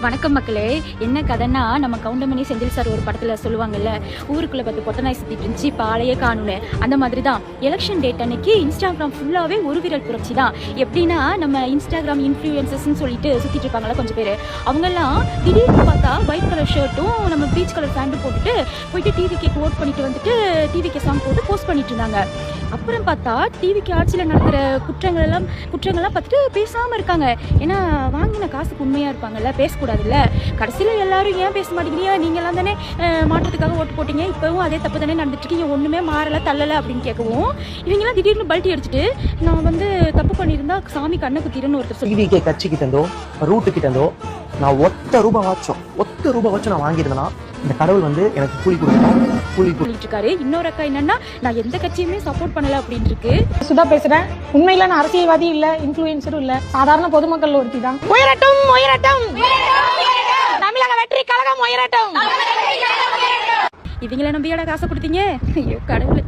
வணக்கம் மக்களே. என்ன கதைன்னா, நம்ம கவுண்டமணி செந்தில் சார் ஒரு படத்தில் சொல்லுவாங்கல்ல, ஊருக்குள்ளே பார்த்து கொட்ட நாய் சுற்றிட்டு இருந்துச்சு, இப்போ ஆளையே காணுன்னு. அந்த மாதிரி தான் எலெக்ஷன் டேட் அன்னைக்கு இன்ஸ்டாகிராம் ஃபுல்லாகவே ஒரு விரல் புரட்சி தான். எப்படின்னா, நம்ம இன்ஸ்டாகிராம் இன்ஃப்ளூயன்சஸ்ன்னு சொல்லிட்டு சுற்றிட்டு இருப்பாங்களா கொஞ்சம் பேர், அவங்கெல்லாம் திடீர்னு பார்த்தா ஒயிட் கலர் ஷர்ட்டும் நம்ம பீச் கலர் பேண்ட்டும் போட்டுட்டு போயிட்டு டிவிக்கு ஓட் பண்ணிட்டு வந்துட்டு டிவிக்கு சாங் போட்டு போஸ்ட் பண்ணிட்டு இருந்தாங்க. அப்புறம் பார்த்தா டிவிக்கு ஆட்சியில் நடக்கிற குற்றங்கள்லாம் பார்த்துட்டு பேசாமல் இருக்காங்க. ஏன்னா வாங்கின காசுக்கு உண்மையாக இருப்பாங்கல்ல, பேசக்கூடாதுல்ல. கடைசியில் எல்லாரும் ஏன் பேச மாட்டேங்கிறீங்க, நீங்களாம் தானே மாற்றத்துக்காக ஓட்டு போட்டீங்க, இப்போவும் அதே தப்பு தானே நடந்துட்டுருக்கீங்க, ஒன்றுமே மாறலை தள்ளலை அப்படின்னு கேட்கவும், இவங்கெல்லாம் திடீர்னு பல்ட்டி அடிச்சுட்டு நான் தப்பு பண்ணியிருந்தா சாமி கண்ணை குத்திருன்னு ஒருத்தர் சொல்லி டிவிக்கே கட்சிக்கிட்டேந்தோ ரூட்டுக்கிட்டேந்தோ நான் ஒத்த ரூபா வச்சும் நான் வாங்கியிருந்தேன்னா இந்த கடவுள் எனக்கு கூலி சொல்லிட்டு இருக்காரு. இன்னொரு அக்கா என்னன்னா, நான் எந்த கட்சியுமே சப்போர்ட் பண்ணல அப்படின்னு இருக்கு. சுதா பேசுறேன். உண்மையில நான் அரசியல்வாதி இல்ல, இன்ஃப்ளூயன்சரும் இல்ல, சாதாரண பொதுமக்கள் ஒருத்தி தான். உயரட்டும் உயரட்டும் தமிழக வெற்றி கழகம் உயரட்டும். இவங்களை நம்பியாட காசை கொடுத்தீங்க. ஐயோ கடவுளே.